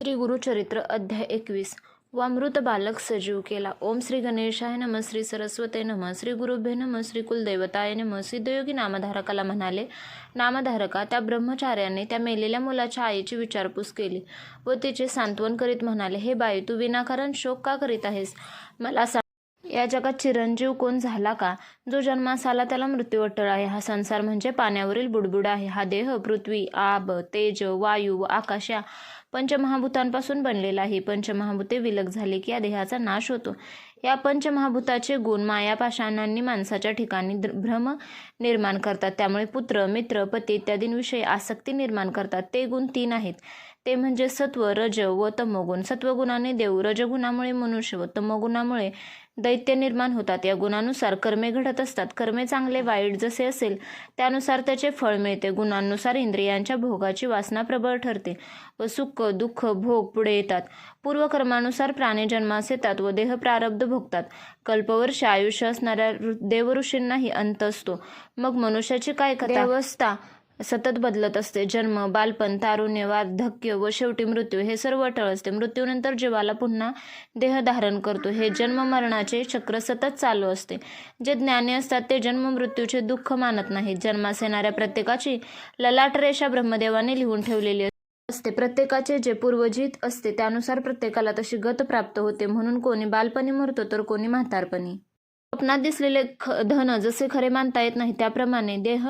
श्री गुरुचरित्र अध्याय 21 वामृत बालक सजीव केला. ओम श्री गणेशाय नमः. श्री सरस्वते नमः. श्री गुरुभ्ये नमः. श्री कुलदैवताय नमः. सिद्धयोगी नामधारकाला म्हणाले, नामधारका, त्या ब्रह्मचार्याने त्या मेलेल्या मुलाच्या आईची विचारपूस केली व तिचे सांत्वन करीत म्हणाले, हे बाई, तू विनाकारण शोक का करीत आहेस? मला सांग, या जगात चिरंजीव कोण झाला का? जो जन्मास आला त्याला मृत्यू अटळ आहे. हा संसार म्हणजे पाण्यावरील बुडबुड आहे. हा देह पृथ्वी, आब, तेज, वायू व आकाश या पंचमहाभूतांपासून बनलेला आहे. पंचमहाभूते विलग झाले की या देहाचा नाश होतो. या पंचमहाभूताचे गुण मायापाषाणांनी माणसाच्या ठिकाणी भ्रम निर्माण करतात. त्यामुळे पुत्र, मित्र, पती इत्यादींविषयी आसक्ती निर्माण करतात. ते गुण 3 आहेत. ते म्हणजे सत्व, रज व तमोगुण. सत्वगुणाने देव, रजगुणामुळे मनुष्य व तमोगुणामुळे दैत्य निर्माण होतात. या गुणानुसार कर्मे घडत असतात. कर्मे चांगले वाईट जसे असेल त्यानुसार त्याचे फळ मिळते. गुणांनुसार इंद्रियांच्या भोगाची वासना प्रबळ ठरते व सुख, दुःख, भोग पुढे येतात. पूर्वकर्मानुसार प्राणी जन्मास येतात व देह प्रारब्ध भोगतात. कल्पवर्ष आयुष्य असणाऱ्या देवऋषींनाही अंत असतो. मग मनुष्याची काय कथा? अवस्था सतत बदलत असते. जन्म, बालपण, तारुण्य, वार्धक्य व शेवटी मृत्यू हे सर्व अटळ असते. मृत्यूनंतर जीवाला पुन्हा देह धारण करतो. हे जन्म मरणाचे चक्र सतत चालू असते. जे ज्ञानी असतात ते जन्म मृत्यूचे दुःख मानत नाहीत. जन्मास येणाऱ्या प्रत्येकाची ललाट रेषा ब्रह्मदेवाने लिहून ठेवलेली असते. प्रत्येकाचे जे पूर्वजित असते त्यानुसार प्रत्येकाला तशी गत प्राप्त होते. म्हणून कोणी बालपणी मरतो तर कोणी म्हातारपणी. स्वप्नात दिसलेले धन जसे खरे मानता येत नाही त्याप्रमाणे देह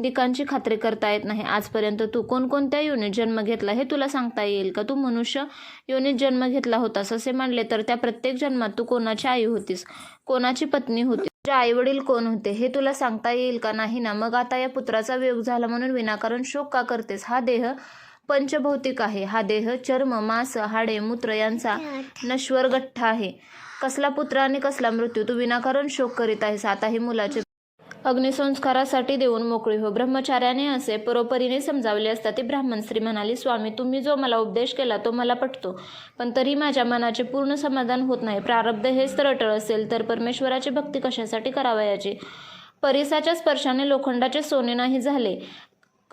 दिकांची खात्री करता येत नाही. आजपर्यंत तू कोणकोणत्या योनीत जन्म घेतला हे तुला सांगता येईल का? तू मनुष्य योनीत जन्म घेतला होतास असे मानले तर त्या प्रत्येक जन्मात तू कोणाची आई होतीस, कोणाची पत्नी होतीस, तुझे आई वडील कोण होते हे तुला सांगता येईल का? नाही ना. मग आता या पुत्राचा वियोग झाला म्हणून विनाकारण शोक का करतेस? हा देह पंचभौतिक आहे. हा देह चर्म, मांस, हाडे, मूत्र यांचा नश्वर गठ्ठा आहे. कसला पुत्र आणि कसला मृत्यू? तू विनाकारण शोक करीत आहेस. आता ही मुलाचे अग्निसंस्कारासाठी देऊन मोकळी हो. ब्रह्मचार्याने असे परोपरीने समजावले असता ती ब्राह्मण स्त्री म्हणाली, स्वामी, तुम्ही जो मला उपदेश केला तो मला पटतो, पण तरी माझ्या मनाचे पूर्ण समाधान होत नाही. प्रारब्ध हेच तर अटळ असेल तर परमेश्वराची भक्ती कशासाठी करावयाची? परिसाच्या स्पर्शाने लोखंडाचे सोने नाही झाले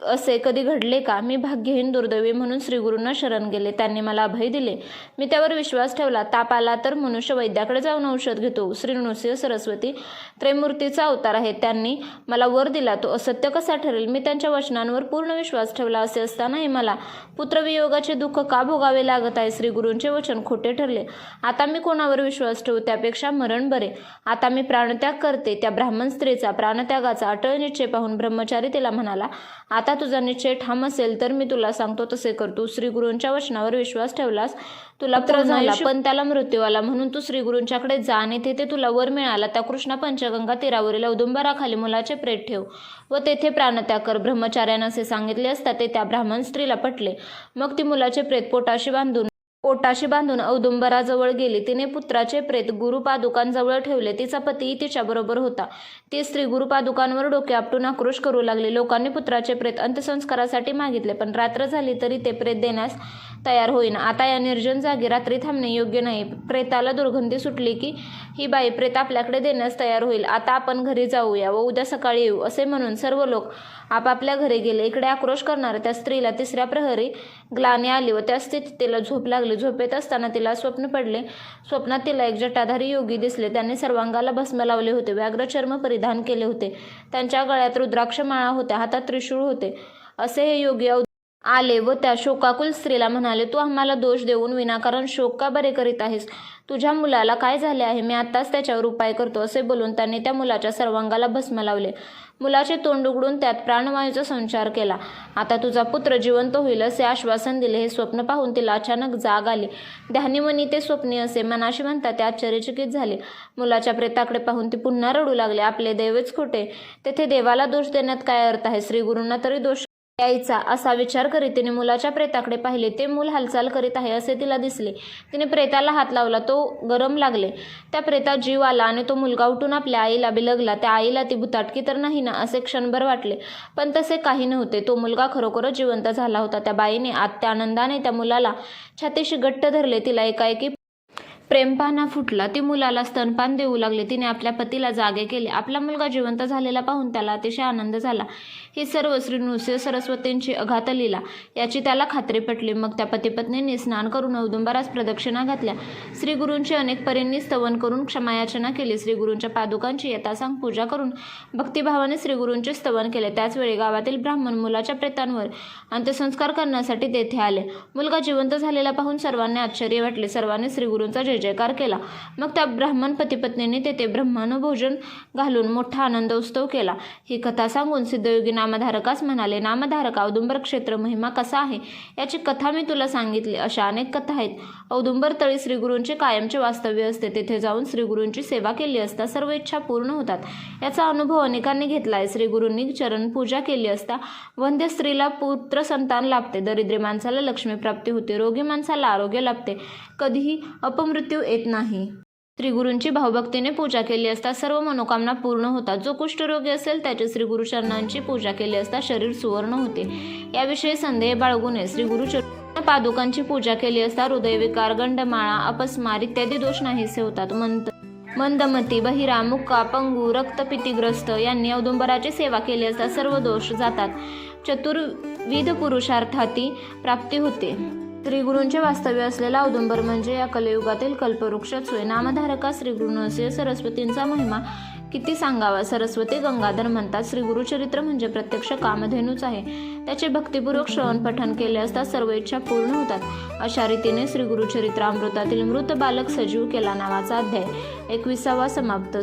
असे कधी घडले का? मी भाग्यहीन दुर्दैवी म्हणून श्रीगुरूंना शरण गेले. त्यांनी मला अभय दिले. मी त्यावर विश्वास ठेवला. ताप आला तर मनुष्य वैद्याकडे जाऊन औषध घेतो. श्री नृसिंह सरस्वती त्रैमूर्तीचा अवतार आहे. त्यांनी मला वर दिला. तो असत्य कसा ठरेल? मी त्यांच्या वचनांवर पूर्ण विश्वास ठेवला. असे असतानाही मला पुत्रवियोगाचे दुःख का भोगावे लागत आहे? श्रीगुरूंचे वचन खोटे ठरले. आता मी कोणावर विश्वास ठेवू? त्यापेक्षा मरण बरे. आता मी प्राणत्याग करते. त्या ब्राह्मण स्त्रीचा प्राणत्यागाचा अटळ निश्चय पाहून ब्रह्मचारी तिला म्हणाला, आता तुझा निश्चय ठाम असेल तर मी तुला सांगतो तसे कर. तू श्रीगुरूंच्या वचनावर विश्वास ठेवलास, तुला पुत्र झाला, पण त्याला मृत्यू आला. म्हणून तू श्रीगुरूंच्याकडे जा आणि तेथे तुला वर मिळाला त्या कृष्णा पंचगंगा तीरावरील औदुंबराखाली मुलाचे प्रेत ठेव व तेथे प्राणत्याग कर. ब्रह्मचार्याने असे सांगितले असता ते त्या ब्राह्मण स्त्रीला पटले. मग ती मुलाचे प्रेत पोटाशी बांधून औदुंबराजवळ गेली. तिने पुत्राचे प्रेत गुरुपादुकांजवळ ठेवले. तिचा पतीही तिच्याबरोबर होता. ती स्त्री गुरुपादुकांवर डोके आपटून आक्रोश करू लागली. लोकांनी पुत्राचे प्रेत अंत्यसंस्कारासाठी मागितले, पण रात्र झाली तरी ते प्रेत देण्यास तयार होईना. आता या निर्जन जागी रात्री थांबणे योग्य नाही. प्रेताला दुर्गंधी सुटली की ही बाई प्रेत आपल्याकडे देण्यास तयार होईल. आता आपण घरी जाऊया व उद्या सकाळी येऊ. असे म्हणून सर्व लोक आपापल्या घरी गेले. इकडे आक्रोश करणाऱ्या त्या स्त्रीला तिसऱ्या प्रहरी ग्लानी आली व त्या स्थितीत तिला झोप लागली. झोपेत असताना तिला स्वप्न पडले. स्वप्नात तिला एक जटाधारी योगी दिसले. त्यांनी सर्वांगाला भस्म लावले होते, व्याघ्र चर्म परिधान केले होते, त्यांच्या गळ्यात रुद्राक्ष माळा होत्या, हातात त्रिशूळ होते. असे हे योगी आले व त्या शोकाकुल स्त्रीला म्हणाले, तू आम्हाला दोष देऊन विनाकारण शोक का बरे करीत आहेस? तुझ्या मुलाला काय झाले आहे? मी आत्ताच त्याच्यावर उपाय करतो. असे बोलून त्यांनी त्या मुलाच्या सर्वांगाला भस्म लावले. मुलाचे तोंड उघडून त्यात प्राणवायूचा संचार केला. आता तुझा पुत्र जिवंत होईल असे आश्वासन दिले. हे स्वप्न पाहून तिला अचानक जाग आली. ध्यानीमनी ते स्वप्नी असे मनाशी म्हणता ते आश्चर्यचकित झाले. मुलाच्या प्रेताकडे पाहून ती पुन्हा रडू लागले. आपले दैवच खोटे, तेथे देवाला दोष देण्यात काय अर्थ आहे? श्रीगुरूंना तरी दोष यायचा असा विचार करीत तिने मुलाच्या प्रेताकडे पाहिले. ते मूल हालचाल करीत आहे असे तिला दिसले. तिने प्रेताला हात लावला. तो गरम लागले. त्या प्रेतात जीव आला आणि तो मुलगा उठून आपल्या आईला बिलगला. त्या आईला ती भुताटकी तर नाही ना असे क्षणभर वाटले, पण तसे काही नव्हते. तो मुलगा खरोखरच जिवंत झाला होता. त्या बाईने आत्या आनंदाने त्या मुलाला छातीशी घट्ट धरले. तिला एकाएकी प्रेमपाना फुटला. ती मुलाला स्तनपान देऊ लागली. तिने आपल्या पतीला जागे केले. आपला मुलगा जिवंत झालेला पाहून त्याला अतिशय आनंद झाला. ही सर्व श्री नृसिंह सरस्वतींची अघात लीला याची त्याला खात्री पटली. मग त्या पतिपत्नींनी स्नान करून औदुंबरास प्रदक्षिणा घातल्या. श्री गुरूंची अनेक परींनी स्तवन करून क्षमायाचना केली. श्री गुरूंच्या पादुकांची यथासांग पूजा करून भक्तिभावाने श्री गुरूंचे स्तवन केले. त्याचवेळी गावातील ब्राह्मण मुलाच्या प्रेतांवर अंत्यसंस्कार करण्यासाठी तेथे आले. मुलगा जिवंत झालेला पाहून सर्वांना आश्चर्य वाटले. सर्वांनी श्री गुरूंचा जय जयकार केला. मग त्या ब्राह्मण पतिपत्नींनी तेथे ब्रह्मानुभोजन घालून मोठा आनंदोत्सव केला. ही कथा सांगून सिद्धयोगी नामधारकास म्हणाले, नामधारका, औदुंबर क्षेत्र महिमा कसा आहे याची कथा मी तुला सांगितली. अशा अनेक कथा आहेत. औदुंबर तळी श्रीगुरूंचे कायमचे वास्तव्य असते. तेथे जाऊन श्रीगुरूंची सेवा केली असता सर्व इच्छा पूर्ण होतात. याचा अनुभव अनेकांनी घेतला आहे. श्रीगुरूंनी चरणपूजा केली असता वंध्य स्त्रीला पुत्र संतान लाभते, दरिद्री माणसाला लक्ष्मी प्राप्ती होते, रोगी माणसाला आरोग्य लाभते, कधीही अपमृत्यू येत नाही. श्रीगुरूंची भावभक्तीने पूजा केली असता सर्व मनोकामना पूर्ण होतात. जो कुष्ठरोगी असेल त्याची श्रीगुरु चरणांची पूजा केली असता शरीर सुवर्ण होते. याविषयी संदेह बाळगू नये. श्रीगुरु पादुकांची पूजा केली असता हृदयविकार, गंडमाळा, अपस्मार इत्यादी दोष नाहीसे होतात. मंदमती, बहिरा, मुक्का, पंगू, रक्तपितीग्रस्त यांनी औदुंबराची सेवा केली असता सर्व दोष जातात. चतुर्विध पुरुषार्थाती प्राप्ती होते. श्रीगुरूंचे वास्तव्य असलेला औदुंबर म्हणजे या कलियुगातील कल्पवृक्षच होय. नामधारका, श्रीगुरू नृसिंह सरस्वतींचा महिमा किती सांगावा. सरस्वती गंगाधर म्हणतात. श्रीगुरुचरित्र म्हणजे प्रत्यक्ष कामधेनूच आहे. त्याचे भक्तिपूर्वक श्रवण पठण केले असता सर्व इच्छा पूर्ण होतात. अशा रीतीने श्रीगुरुचरित्रामृतातील मृत बालक सजीव केला नावाचा अध्याय 21वा समाप्त.